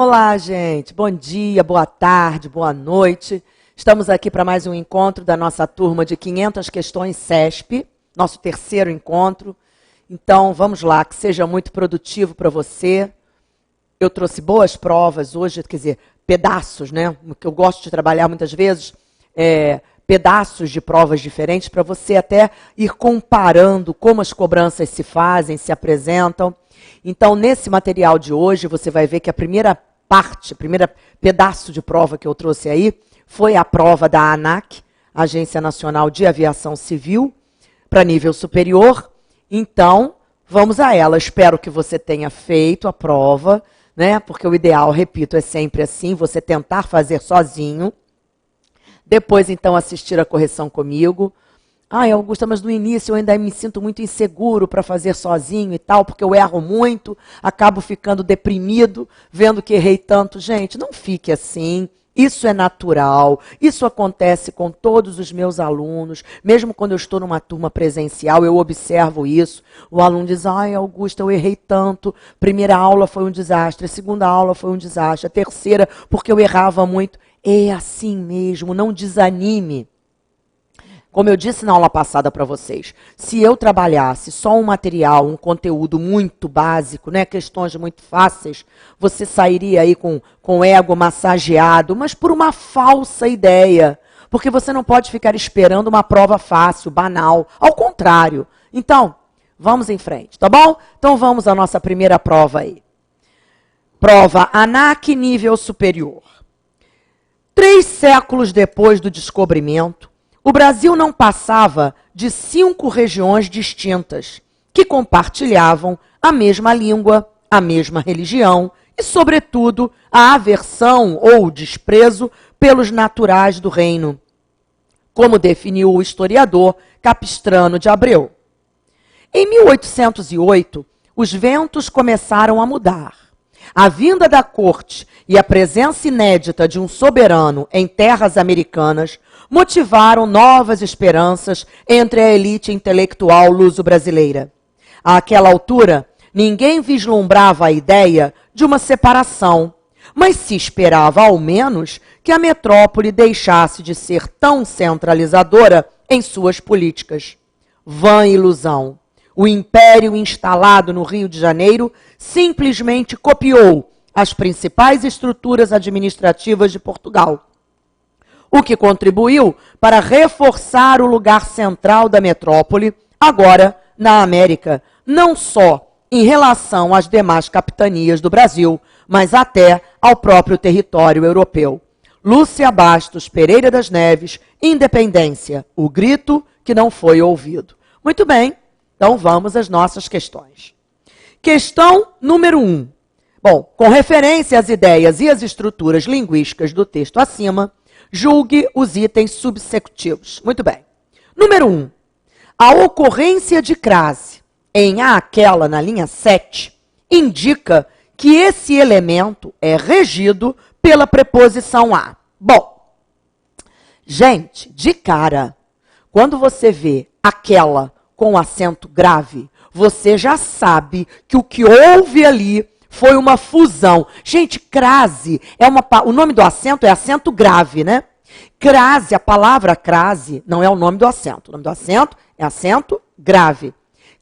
Olá, gente. Bom dia, boa tarde, boa noite. Estamos aqui para mais um encontro da nossa turma de 500 questões CESP, nosso terceiro encontro. Então, vamos lá, que seja muito produtivo para você. Eu trouxe boas provas hoje, quer dizer, pedaços, né? O que eu gosto de trabalhar muitas vezes, pedaços de provas diferentes, para você até ir comparando como as cobranças se fazem, se apresentam. Então, nesse material de hoje, você vai ver que a primeira parte, o primeiro pedaço de prova que eu trouxe aí, foi a prova da ANAC, Agência Nacional de Aviação Civil, para nível superior. Então, vamos a ela. Espero que você tenha feito a prova, né? Porque o ideal, repito, é sempre assim, você tentar fazer sozinho. Depois, então, assistir a correção comigo. Ai, Augusta, mas no início eu ainda me sinto muito inseguro para fazer sozinho e tal, porque eu erro muito, acabo ficando deprimido, vendo que errei tanto. Gente, não fique assim. Isso é natural, isso acontece com todos os meus alunos, mesmo quando eu estou numa turma presencial, eu observo isso. O aluno diz, ai, Augusta, eu errei tanto, primeira aula foi um desastre, a segunda aula foi um desastre, a terceira porque eu errava muito. É assim mesmo, não desanime. Como eu disse na aula passada para vocês, se eu trabalhasse só um material, um conteúdo muito básico, né, questões muito fáceis, você sairia aí com o ego massageado, mas por uma falsa ideia, porque você não pode ficar esperando uma prova fácil, banal, ao contrário. Então, vamos em frente, tá bom? Então vamos à nossa primeira prova aí. Prova ANAC nível superior. 3 séculos depois do descobrimento, o Brasil não passava de 5 regiões distintas, que compartilhavam a mesma língua, a mesma religião e, sobretudo, a aversão ou desprezo pelos naturais do reino, como definiu o historiador Capistrano de Abreu. Em 1808, os ventos começaram a mudar. A vinda da corte e a presença inédita de um soberano em terras americanas motivaram novas esperanças entre a elite intelectual luso-brasileira. Àquela altura, ninguém vislumbrava a ideia de uma separação, mas se esperava, ao menos, que a metrópole deixasse de ser tão centralizadora em suas políticas. Vã ilusão. O império instalado no Rio de Janeiro simplesmente copiou as principais estruturas administrativas de Portugal, o que contribuiu para reforçar o lugar central da metrópole, agora na América, não só em relação às demais capitanias do Brasil, mas até ao próprio território europeu. Lúcia Bastos Pereira das Neves, Independência, o grito que não foi ouvido. Muito bem, então vamos às nossas questões. Questão número 1. Bom, com referência às ideias e às estruturas linguísticas do texto acima, julgue os itens subsecutivos. Muito bem. Número 1. A ocorrência de crase em aquela na linha 7 indica que esse elemento é regido pela preposição a. Bom, gente, de cara, quando você vê aquela com acento grave, você já sabe que o que houve ali foi uma fusão. Gente, crase, o nome do acento é acento grave, né? Crase, a palavra crase não é o nome do acento. O nome do acento é acento grave.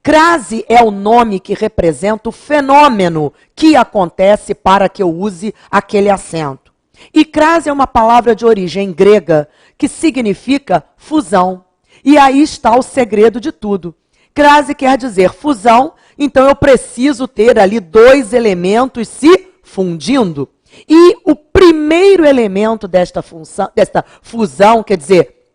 Crase é o nome que representa o fenômeno que acontece para que eu use aquele acento. E crase é uma palavra de origem grega que significa fusão. E aí está o segredo de tudo. Crase quer dizer fusão, então eu preciso ter ali 2 elementos se fundindo. E o primeiro elemento desta fusão, quer dizer,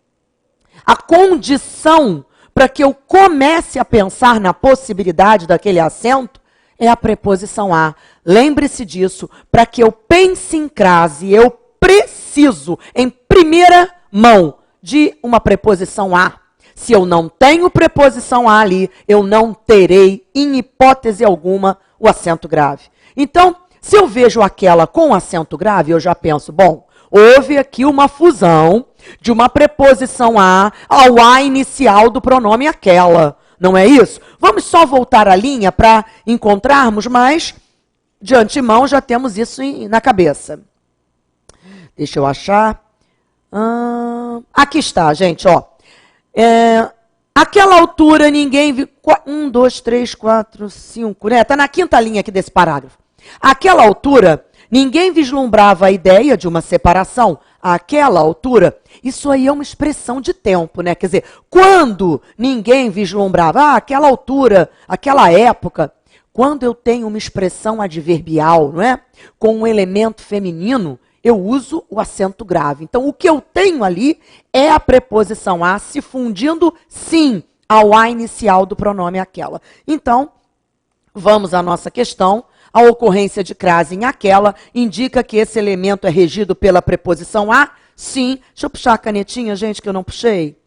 a condição para que eu comece a pensar na possibilidade daquele acento, é a preposição a. Lembre-se disso, para que eu pense em crase, eu preciso, em primeira mão, de uma preposição a. Se eu não tenho preposição a ali, eu não terei, em hipótese alguma, o acento grave. Então, se eu vejo aquela com acento grave, eu já penso, bom, houve aqui uma fusão de uma preposição a ao a inicial do pronome aquela. Não é isso? Vamos só voltar à linha para encontrarmos mais de antemão já temos isso na cabeça. Deixa eu achar. Aqui está, gente, ó. Aquela altura ninguém viu. 1, 2, 3, 4, 5, né? Está na quinta linha aqui desse parágrafo. Àquela altura, ninguém vislumbrava a ideia de uma separação. Àquela altura, isso aí é uma expressão de tempo, né? Quer dizer, quando ninguém vislumbrava, aquela altura, aquela época, quando eu tenho uma expressão adverbial, não é? Com um elemento feminino, eu uso o acento grave. Então, o que eu tenho ali é a preposição a se fundindo, sim, ao a inicial do pronome aquela. Então, vamos à nossa questão. A ocorrência de crase em aquela indica que esse elemento é regido pela preposição a, sim. Deixa eu puxar a canetinha, gente, que eu não puxei.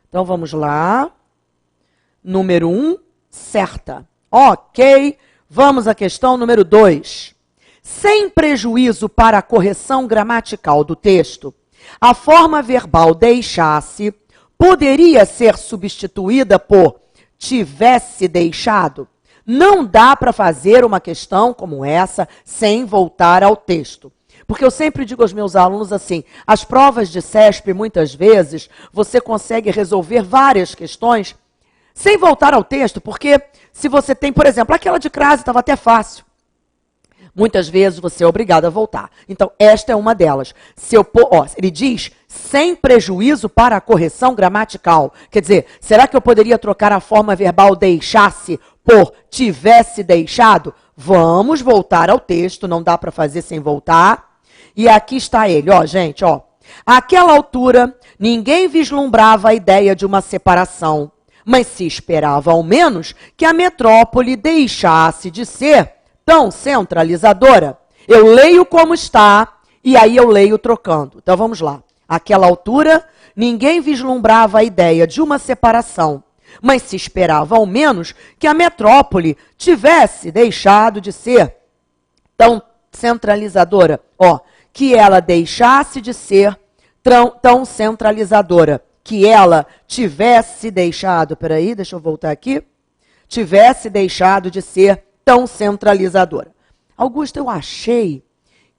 Então, vamos lá. Número 1, certa. Ok. Vamos à questão número 2. Sem prejuízo para a correção gramatical do texto, a forma verbal deixasse poderia ser substituída por tivesse deixado. Não dá para fazer uma questão como essa sem voltar ao texto. Porque eu sempre digo aos meus alunos assim, as provas de CESP, muitas vezes, você consegue resolver várias questões sem voltar ao texto, porque se você tem, por exemplo, aquela de crase estava até fácil. Muitas vezes você é obrigado a voltar. Então, esta é uma delas. Ele diz, sem prejuízo para a correção gramatical. Quer dizer, será que eu poderia trocar a forma verbal deixasse por tivesse deixado? Vamos voltar ao texto, não dá para fazer sem voltar. E aqui está ele, ó, gente, ó. Àquela altura, ninguém vislumbrava a ideia de uma separação, mas se esperava ao menos que a metrópole deixasse de ser tão centralizadora. Eu leio como está e aí eu leio trocando. Então vamos lá. Àquela altura, ninguém vislumbrava a ideia de uma separação, mas se esperava ao menos que a metrópole tivesse deixado de ser tão centralizadora. Ó, que ela deixasse de ser tão centralizadora. Que ela tivesse deixado, peraí, deixa eu voltar aqui, tivesse deixado de ser tão centralizadora. Augusto, eu achei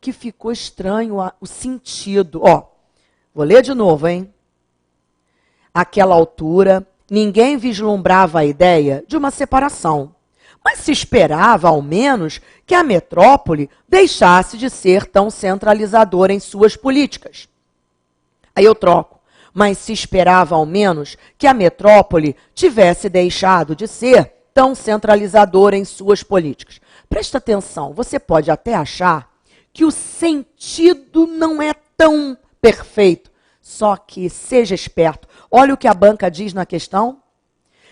que ficou estranho o sentido. Ó, vou ler de novo, hein? Àquela altura, ninguém vislumbrava a ideia de uma separação, mas se esperava, ao menos, que a metrópole deixasse de ser tão centralizadora em suas políticas. Aí eu troco. Mas se esperava, ao menos, que a metrópole tivesse deixado de ser tão centralizadora em suas políticas. Presta atenção, você pode até achar que o sentido não é tão perfeito, só que seja esperto. Olha o que a banca diz na questão.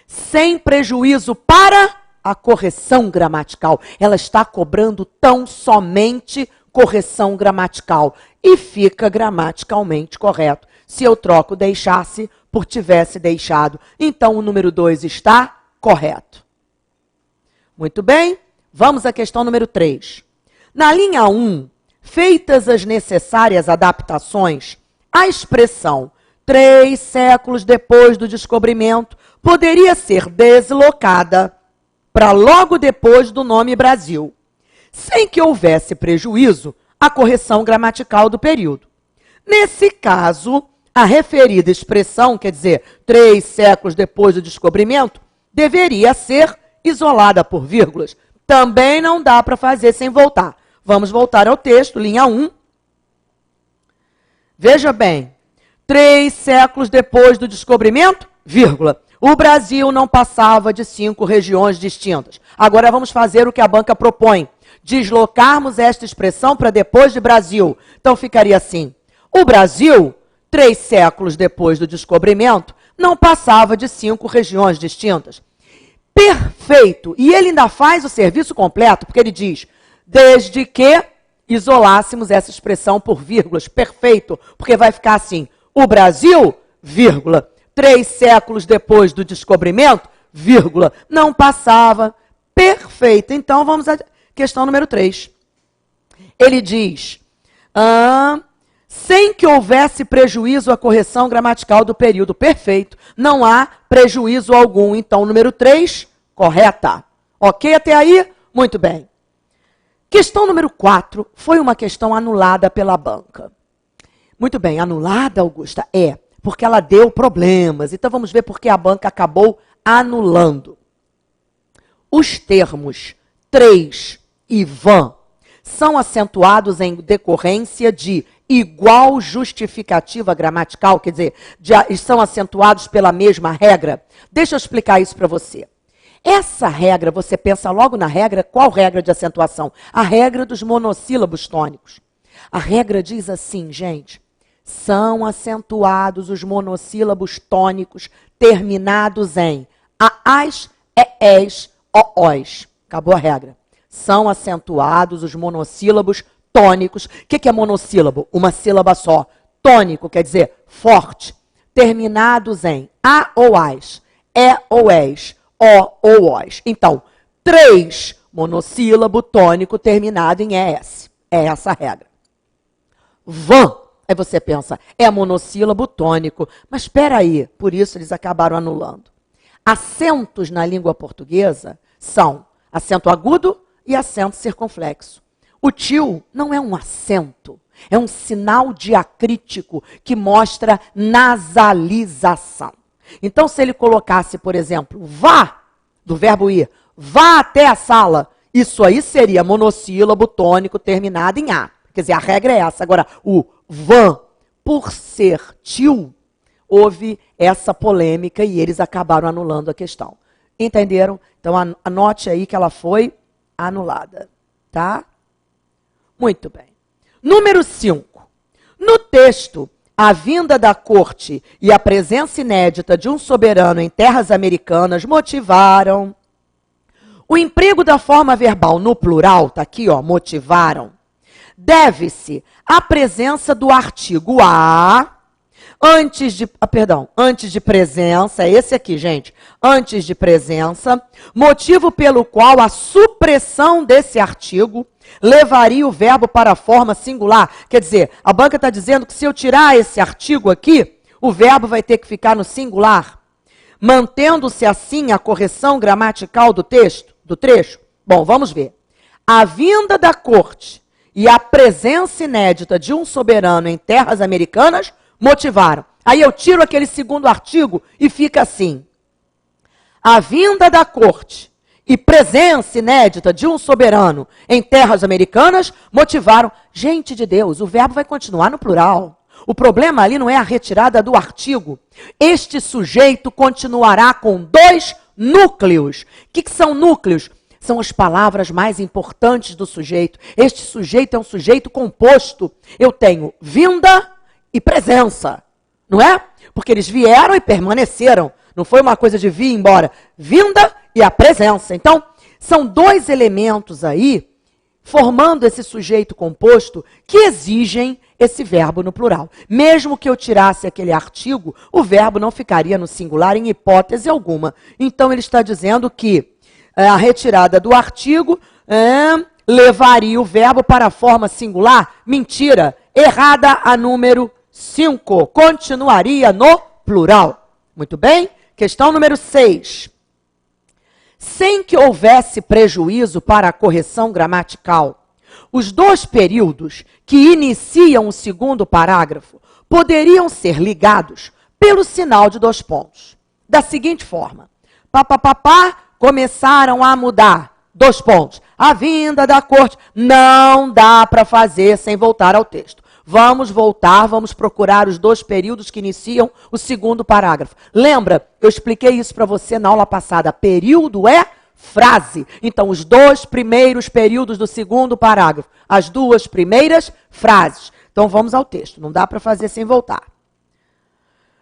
Sem prejuízo para a correção gramatical. Ela está cobrando tão somente correção gramatical e fica gramaticalmente correto. Se eu troco deixasse por tivesse deixado, então o número 2 está correto. Muito bem, vamos à questão número 3. Na linha 1, feitas as necessárias adaptações, a expressão 3 séculos depois do descobrimento poderia ser deslocada para logo depois do nome Brasil, sem que houvesse prejuízo à correção gramatical do período. Nesse caso, a referida expressão, quer dizer, 3 séculos depois do descobrimento, deveria ser isolada por vírgulas. Também não dá para fazer sem voltar. Vamos voltar ao texto, linha 1. Veja bem, 3 séculos depois do descobrimento, vírgula. O Brasil não passava de 5 regiões distintas. Agora vamos fazer o que a banca propõe. Deslocarmos esta expressão para depois de Brasil. Então ficaria assim. O Brasil, 3 séculos depois do descobrimento, não passava de 5 regiões distintas. Perfeito! E ele ainda faz o serviço completo, porque ele diz, desde que isolássemos essa expressão por vírgulas. Perfeito! Porque vai ficar assim, o Brasil, vírgula, 3 séculos depois do descobrimento, vírgula, não passava. Perfeito! Então, vamos à questão número 3. Ele diz, sem que houvesse prejuízo à correção gramatical do período. Perfeito. Não há prejuízo algum. Então, número 3, correta. Ok até aí? Muito bem. Questão número 4 foi uma questão anulada pela banca. Muito bem, anulada, Augusta? É, porque ela deu problemas. Então vamos ver por que a banca acabou anulando. Os termos 3 e van são acentuados em decorrência de igual justificativa gramatical, quer dizer, são acentuados pela mesma regra. Deixa eu explicar isso para você. Essa regra, você pensa logo na regra, qual regra de acentuação? A regra dos monossílabos tônicos. A regra diz assim, gente, são acentuados os monossílabos tônicos terminados em aás, eés, oós. Acabou a regra. São acentuados os monossílabos tônicos. O que é monossílabo? Uma sílaba só. Tônico quer dizer forte. Terminados em a ou ás, e ou és, o ou ós. Então, 3 monossílabo tônico terminado em es. É essa a regra. Van. Aí você pensa, é monossílabo tônico. Mas espera aí, por isso eles acabaram anulando. Acentos na língua portuguesa são acento agudo e acento circunflexo. O tio não é um acento, é um sinal diacrítico que mostra nasalização. Então, se ele colocasse, por exemplo, vá, do verbo ir, vá até a sala, isso aí seria monossílabo tônico terminado em A. Quer dizer, a regra é essa. Agora, o van, por ser tio, houve essa polêmica e eles acabaram anulando a questão. Entenderam? Então, anote aí que ela foi anulada, tá? Muito bem. Número 5. No texto, a vinda da corte e a presença inédita de um soberano em terras americanas motivaram. O emprego da forma verbal no plural, tá aqui, ó, motivaram, deve-se à presença do artigo a antes de presença, é esse aqui, gente, antes de presença, motivo pelo qual a supressão desse artigo levaria o verbo para a forma singular. Quer dizer, a banca está dizendo que se eu tirar esse artigo aqui, o verbo vai ter que ficar no singular, mantendo-se assim a correção gramatical do texto, do trecho. Bom, vamos ver. A vinda da corte e a presença inédita de um soberano em terras americanas motivaram. Aí eu tiro aquele segundo artigo e fica assim. A vinda da corte e presença inédita de um soberano em terras americanas motivaram. Gente de Deus, o verbo vai continuar no plural. O problema ali não é a retirada do artigo. Este sujeito continuará com 2 núcleos. O que são núcleos? São as palavras mais importantes do sujeito. Este sujeito é um sujeito composto. Eu tenho vinda e presença, não é? Porque eles vieram e permaneceram. Não foi uma coisa de vir embora. Vinda e a presença. Então, são 2 elementos aí, formando esse sujeito composto, que exigem esse verbo no plural. Mesmo que eu tirasse aquele artigo, o verbo não ficaria no singular em hipótese alguma. Então, ele está dizendo que a retirada do artigo levaria o verbo para a forma singular. Mentira. Errada a número 5. Continuaria no plural. Muito bem? Questão número 6. Sem que houvesse prejuízo para a correção gramatical, os 2 períodos que iniciam o segundo parágrafo poderiam ser ligados pelo sinal de 2 pontos. Da seguinte forma: papapá, começaram a mudar. 2 pontos. A vinda da corte. Não dá para fazer sem voltar ao texto. Vamos voltar, vamos procurar os 2 períodos que iniciam o segundo parágrafo. Lembra? Eu expliquei isso para você na aula passada. Período é frase. Então, os 2 primeiros períodos do segundo parágrafo. As 2 primeiras frases. Então, vamos ao texto. Não dá para fazer sem voltar.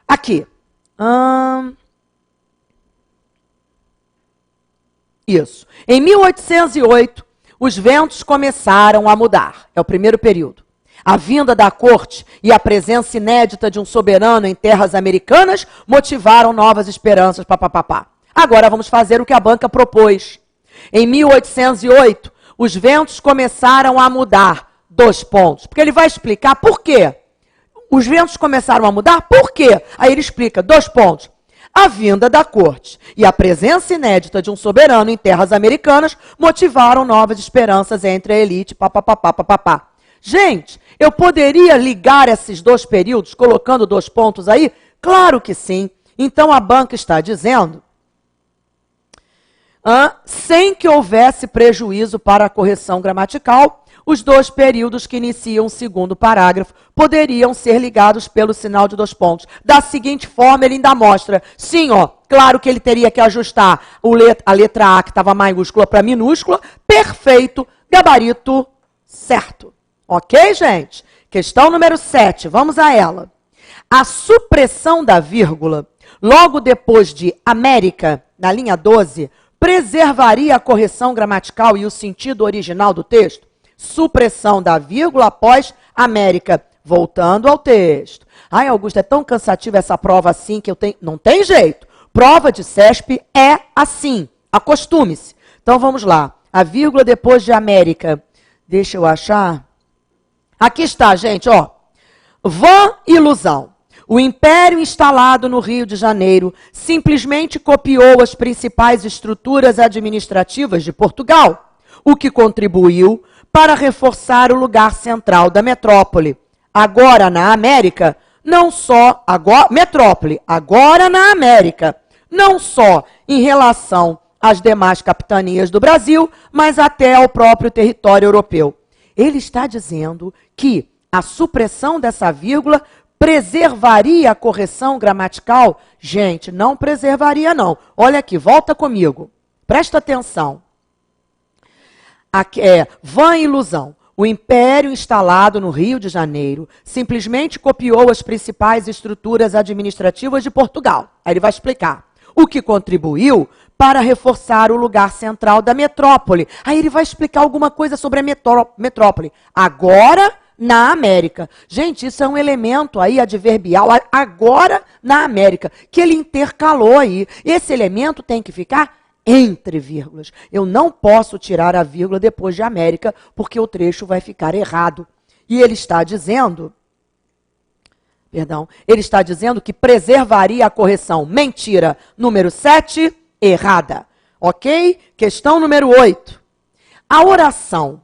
Aqui. Isso. Em 1808, os ventos começaram a mudar. É o primeiro período. A vinda da corte e a presença inédita de um soberano em terras americanas motivaram novas esperanças. Papapá. Agora vamos fazer o que a banca propôs. Em 1808, os ventos começaram a mudar. 2 pontos. Porque ele vai explicar por quê. Os ventos começaram a mudar, por quê? Aí ele explica, 2 pontos. A vinda da corte e a presença inédita de um soberano em terras americanas motivaram novas esperanças entre a elite, papapá. Gente, eu poderia ligar esses dois períodos colocando 2 pontos aí? Claro que sim. Então a banca está dizendo, sem que houvesse prejuízo para a correção gramatical, os 2 períodos que iniciam o segundo parágrafo poderiam ser ligados pelo sinal de 2 pontos. Da seguinte forma, ele ainda mostra, sim, claro que ele teria que ajustar a letra A, que estava maiúscula, para minúscula, perfeito, gabarito certo. Ok, gente? Questão número 7, vamos a ela. A supressão da vírgula, logo depois de América, na linha 12, preservaria a correção gramatical e o sentido original do texto? Supressão da vírgula após América. Voltando ao texto. Ai, Augusto, é tão cansativa essa prova assim que eu tenho... Não tem jeito. Prova de CESP é assim. Acostume-se. Então, vamos lá. A vírgula depois de América. Deixa eu achar. Aqui está, gente, Vã ilusão. O império instalado no Rio de Janeiro simplesmente copiou as principais estruturas administrativas de Portugal, o que contribuiu para reforçar o lugar central da metrópole. Agora na América, não só metrópole, agora na América, não só em relação às demais capitanias do Brasil, mas até ao próprio território europeu. Ele está dizendo que a supressão dessa vírgula preservaria a correção gramatical? Gente, não preservaria não. Olha aqui, volta comigo. Presta atenção. Aqui vã ilusão. O império instalado no Rio de Janeiro simplesmente copiou as principais estruturas administrativas de Portugal. Aí ele vai explicar. O que contribuiu para reforçar o lugar central da metrópole. Aí ele vai explicar alguma coisa sobre a metrópole. Agora na América. Gente, isso é um elemento aí adverbial, agora na América, que ele intercalou aí. Esse elemento tem que ficar entre vírgulas. Eu não posso tirar a vírgula depois de América, porque o trecho vai ficar errado. E ele está dizendo, ele está dizendo que preservaria a correção. Mentira. Número 7, errada. Ok? Questão número 8. A oração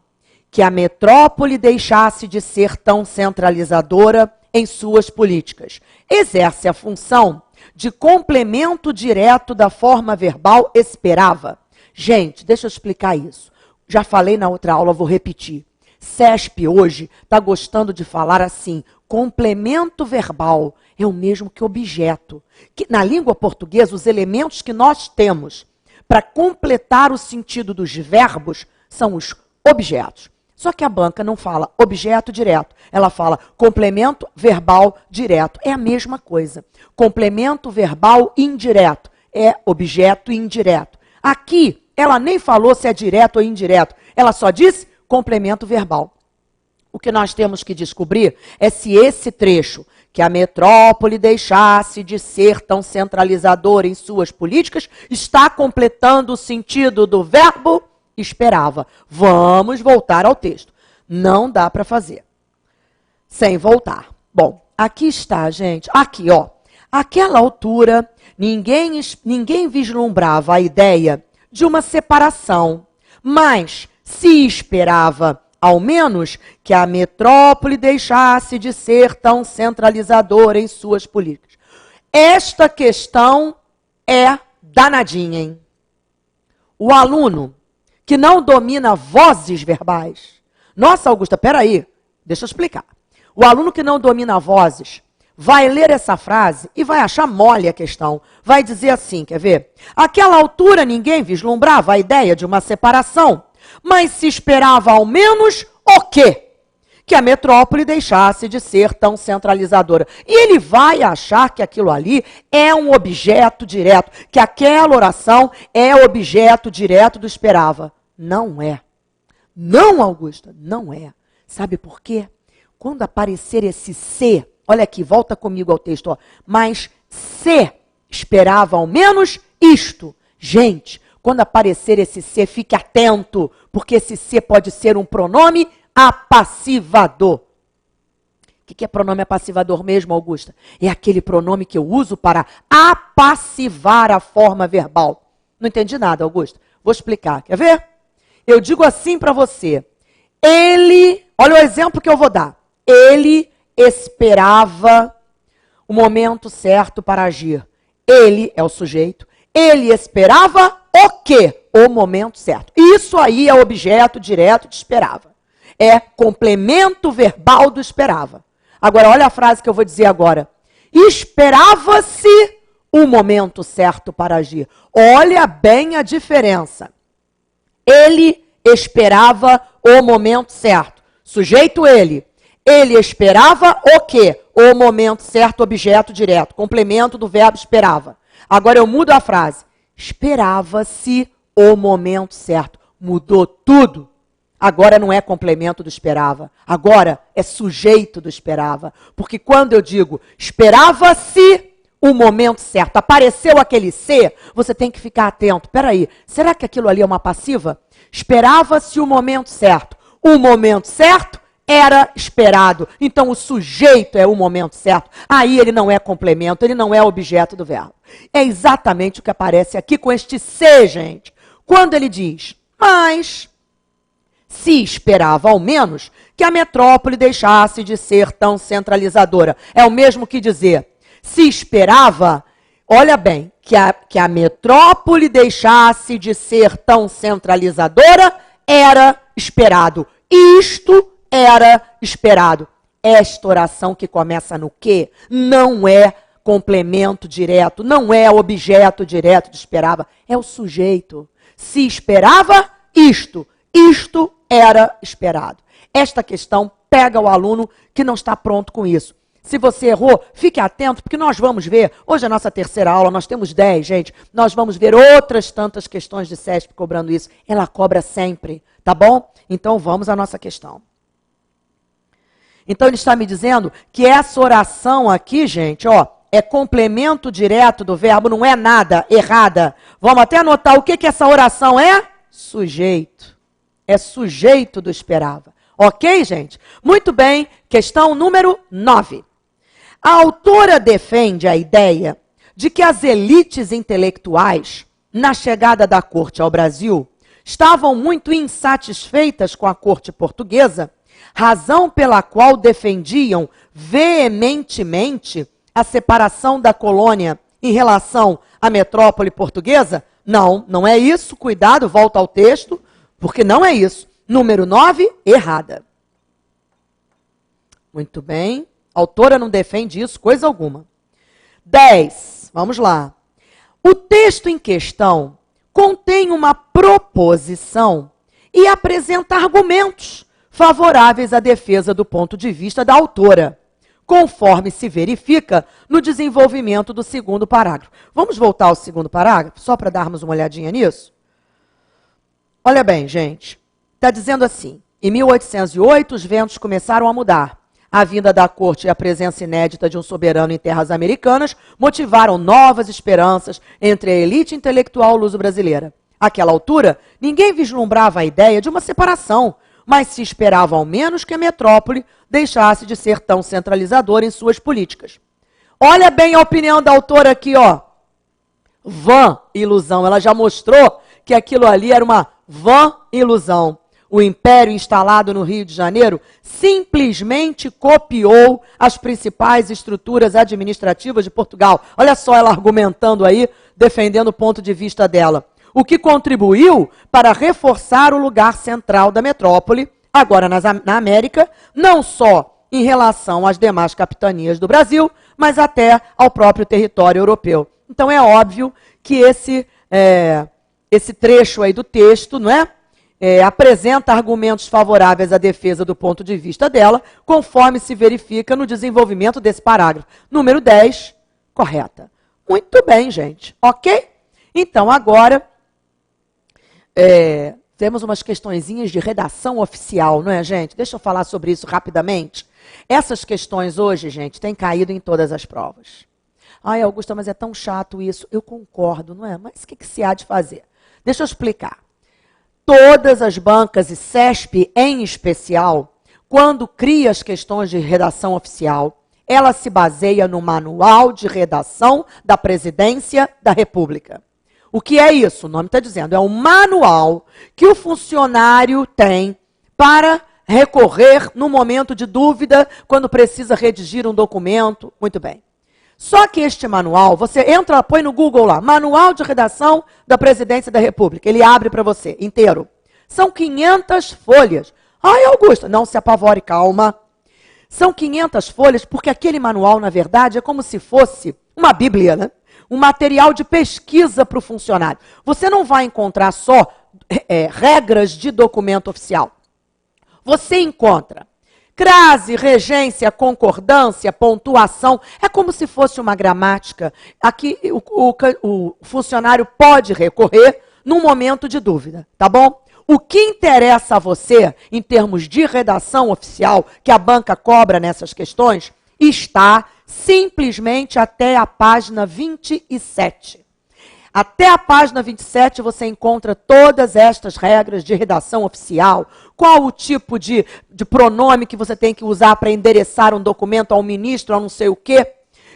que a metrópole deixasse de ser tão centralizadora em suas políticas exerce a função de complemento direto da forma verbal esperava. Gente, deixa eu explicar isso. Já falei na outra aula, vou repetir. CESP hoje está gostando de falar assim, complemento verbal é o mesmo que objeto. Que, na língua portuguesa, os elementos que nós temos para completar o sentido dos verbos são os objetos. Só que a banca não fala objeto direto, ela fala complemento verbal direto. É a mesma coisa. Complemento verbal indireto é objeto indireto. Aqui, ela nem falou se é direto ou indireto, ela só disse complemento verbal. O que nós temos que descobrir é se esse trecho, que a metrópole deixasse de ser tão centralizadora em suas políticas, está completando o sentido do verbo esperava. Vamos voltar ao texto. Não dá para fazer sem voltar. Bom, aqui está, gente. Aqui, Àquela altura, ninguém vislumbrava a ideia de uma separação, mas se esperava, ao menos, que a metrópole deixasse de ser tão centralizadora em suas políticas. Esta questão é danadinha, hein? O aluno que não domina vozes verbais. Nossa, Augusta, peraí, deixa eu explicar. O aluno que não domina vozes vai ler essa frase e vai achar mole a questão. Vai dizer assim, quer ver? Àquela altura ninguém vislumbrava a ideia de uma separação, mas se esperava ao menos o quê? Que a metrópole deixasse de ser tão centralizadora. E ele vai achar que aquilo ali é um objeto direto, que aquela oração é objeto direto do esperava. Não é. Não, Augusta, não é. Sabe por quê? Quando aparecer esse se, olha aqui, volta comigo ao texto, mas se esperava ao menos isto. Gente, quando aparecer esse se, fique atento, porque esse se pode ser um pronome apassivador. O que é pronome apassivador mesmo, Augusta? É aquele pronome que eu uso para apassivar a forma verbal. Não entendi nada, Augusta. Vou explicar. Quer ver? Eu digo assim para você. Ele, olha o exemplo que eu vou dar. Ele esperava o momento certo para agir. Ele é o sujeito. Ele esperava o quê? O momento certo. Isso aí é objeto direto de esperava. É complemento verbal do esperava. Agora, olha a frase que eu vou dizer agora. Esperava-se o momento certo para agir. Olha bem a diferença. Ele esperava o momento certo. Sujeito ele. Ele esperava o quê? O momento certo, objeto direto. Complemento do verbo esperava. Agora eu mudo a frase. Esperava-se o momento certo. Mudou tudo. Agora não é complemento do esperava. Agora é sujeito do esperava. Porque quando eu digo esperava-se o momento certo, apareceu aquele ser, você tem que ficar atento. Peraí, será que aquilo ali é uma passiva? Esperava-se o momento certo. O momento certo era esperado. Então o sujeito é o momento certo. Aí ele não é complemento, ele não é objeto do verbo. É exatamente o que aparece aqui com este ser, gente. Quando ele diz, mas se esperava ao menos que a metrópole deixasse de ser tão centralizadora. É o mesmo que dizer, se esperava, olha bem, que a metrópole deixasse de ser tão centralizadora, era esperado. Isto era esperado. Esta oração que começa no quê? Não é complemento direto, não é objeto direto de esperava, é o sujeito. Se esperava isto era esperado. Esta questão pega o aluno que não está pronto com isso. Se você errou, fique atento, porque nós vamos ver, hoje é a nossa terceira aula, nós temos 10, gente, nós vamos ver outras tantas questões de CESP cobrando isso. Ela cobra sempre, tá bom? Então vamos à nossa questão. Então ele está me dizendo que essa oração aqui, gente, ó, é complemento direto do verbo, não é nada, errada. Vamos até anotar o que essa oração é? Sujeito. É sujeito do esperava. Ok, gente? Muito bem, questão número 9. A autora defende a ideia de que as elites intelectuais, na chegada da corte ao Brasil, estavam muito insatisfeitas com a corte portuguesa, razão pela qual defendiam veementemente a separação da colônia em relação à metrópole portuguesa? Não, não é isso. Cuidado, volta ao texto, porque não é isso. Número 9, errada. Muito bem. A autora não defende isso, coisa alguma. 10, vamos lá. O texto em questão contém uma proposição e apresenta argumentos favoráveis à defesa do ponto de vista da autora, conforme se verifica no desenvolvimento do segundo parágrafo. Vamos voltar ao segundo parágrafo, só para darmos uma olhadinha nisso? Olha bem, gente. Está dizendo assim, em 1808 os ventos começaram a mudar. A vinda da corte e a presença inédita de um soberano em terras americanas motivaram novas esperanças entre a elite intelectual luso-brasileira. Àquela altura, ninguém vislumbrava a ideia de uma separação, mas se esperava ao menos que a metrópole deixasse de ser tão centralizadora em suas políticas. Olha bem a opinião da autora aqui, ó. Vã ilusão. Ela já mostrou que aquilo ali era uma vã ilusão. O império instalado no Rio de Janeiro simplesmente copiou as principais estruturas administrativas de Portugal. Olha só ela argumentando aí, defendendo o ponto de vista dela. O que contribuiu para reforçar o lugar central da metrópole, agora na América, não só em relação às demais capitanias do Brasil, mas até ao próprio território europeu. Então é óbvio que esse trecho aí do texto, não é? Apresenta argumentos favoráveis à defesa do ponto de vista dela, conforme se verifica no desenvolvimento desse parágrafo. Número 10, correta. Muito bem, gente. Ok? Então, agora, temos umas questõezinhas de redação oficial, não é, gente? Deixa eu falar sobre isso rapidamente. Essas questões hoje, gente, têm caído em todas as provas. Ai, Augusta, mas é tão chato isso. Eu concordo, não é? Mas o que se há de fazer? Deixa eu explicar. Todas as bancas e CESP, em especial, quando cria as questões de redação oficial, ela se baseia no Manual de Redação da Presidência da República. O que é isso? O nome está dizendo, é um manual que o funcionário tem para recorrer no momento de dúvida, quando precisa redigir um documento. Muito bem. Só que este manual, você entra, põe no Google lá, Manual de Redação da Presidência da República. Ele abre para você, inteiro. São 500 folhas. Ai, Augusta, não se apavore, calma. São 500 folhas porque aquele manual, na verdade, é como se fosse uma bíblia, né? Um material de pesquisa para o funcionário. Você não vai encontrar só regras de documento oficial. Você encontra crase, regência, concordância, pontuação. É como se fosse uma gramática. Aqui o funcionário pode recorrer num momento de dúvida, tá bom? O que interessa a você, em termos de redação oficial, que a banca cobra nessas questões, está simplesmente até a página 27. Até a página 27 você encontra todas estas regras de redação oficial. Qual o tipo de pronome que você tem que usar para endereçar um documento ao ministro, a não sei o quê?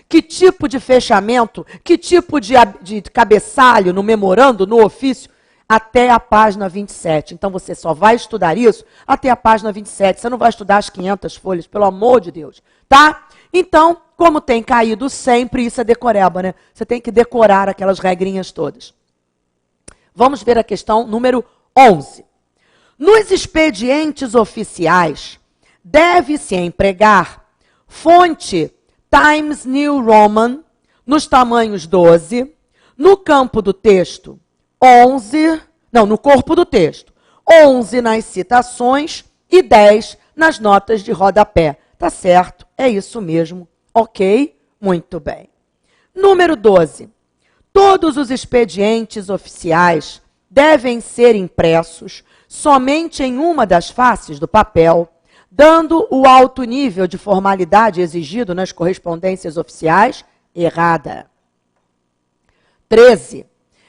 Que tipo de fechamento, que tipo de cabeçalho no memorando, no ofício? Até a página 27. Então, você só vai estudar isso até a página 27. Você não vai estudar as 500 folhas, pelo amor de Deus, tá? Então, como tem caído sempre, isso é decoreba, né? Você tem que decorar aquelas regrinhas todas. Vamos ver a questão número 11. Nos expedientes oficiais, deve-se empregar fonte Times New Roman nos tamanhos 12, no campo do texto, 11, não, no corpo do texto, 11 nas citações e 10 nas notas de rodapé. Tá certo? É isso mesmo. Ok? Muito bem. Número 12. Todos os expedientes oficiais devem ser impressos somente em uma das faces do papel, dando o alto nível de formalidade exigido nas correspondências oficiais. Errada. 13.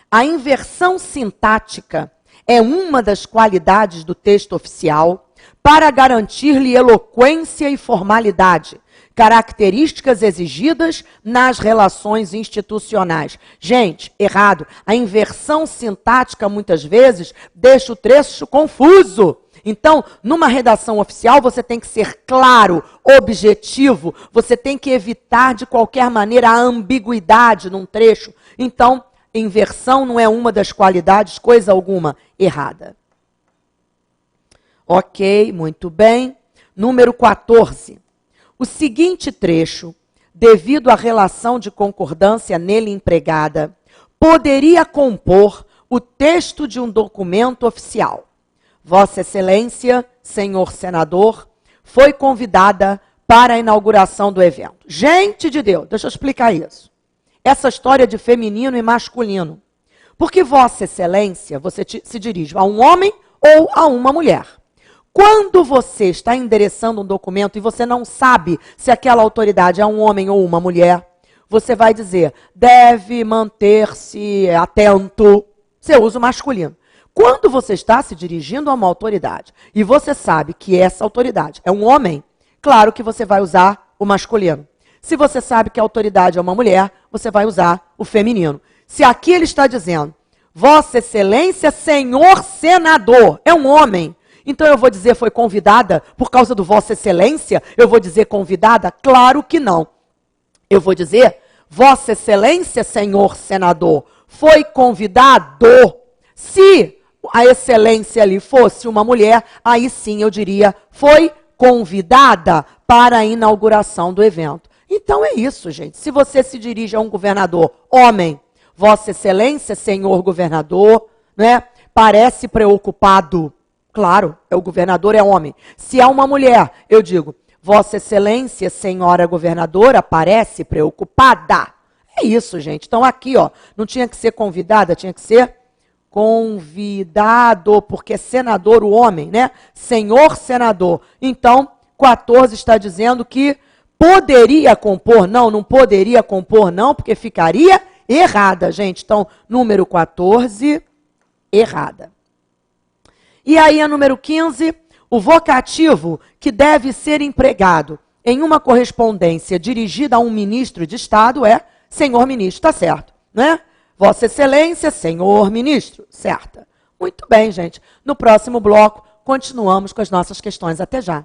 A inversão sintática é uma das qualidades do texto oficial para garantir-lhe eloquência e formalidade, características exigidas nas relações institucionais. Gente, errado. A inversão sintática, muitas vezes, deixa o trecho confuso. Então, numa redação oficial, você tem que ser claro, objetivo, você tem que evitar, de qualquer maneira, a ambiguidade num trecho. Então, inversão não é uma das qualidades, coisa alguma, errada. Ok, muito bem. Número 14. O seguinte trecho, devido à relação de concordância nele empregada, poderia compor o texto de um documento oficial. Vossa Excelência, senhor senador, foi convidada para a inauguração do evento. Gente de Deus, deixa eu explicar isso. Essa história de feminino e masculino. Porque Vossa Excelência, você se dirige a um homem ou a uma mulher. Quando você está endereçando um documento e você não sabe se aquela autoridade é um homem ou uma mulher, você vai dizer, deve manter-se atento. Você usa o masculino. Quando você está se dirigindo a uma autoridade e você sabe que essa autoridade é um homem, claro que você vai usar o masculino. Se você sabe que a autoridade é uma mulher, você vai usar o feminino. Se aqui ele está dizendo, Vossa Excelência, senhor senador, é um homem. Então eu vou dizer foi convidada por causa do Vossa Excelência? Eu vou dizer convidada? Claro que não. Eu vou dizer, Vossa Excelência, senhor senador, foi convidado. Se a excelência ali fosse uma mulher, aí sim eu diria, foi convidada para a inauguração do evento. Então é isso, gente. Se você se dirige a um governador, homem, Vossa Excelência, senhor governador, né, parece preocupado. Claro, o governador é homem. Se é uma mulher, eu digo, Vossa Excelência, senhora governadora, parece preocupada. É isso, gente. Então aqui, ó, não tinha que ser convidada, tinha que ser convidado, porque é senador o homem, né? Senhor senador. Então, 14 está dizendo que poderia compor, não poderia compor não, porque ficaria errada, gente. Então, número 14, errada. E aí, a número 15, O vocativo que deve ser empregado em uma correspondência dirigida a um ministro de Estado é senhor ministro, tá certo, né? Vossa Excelência, senhor ministro, certa. Muito bem, gente. No próximo bloco, continuamos com as nossas questões. Até já.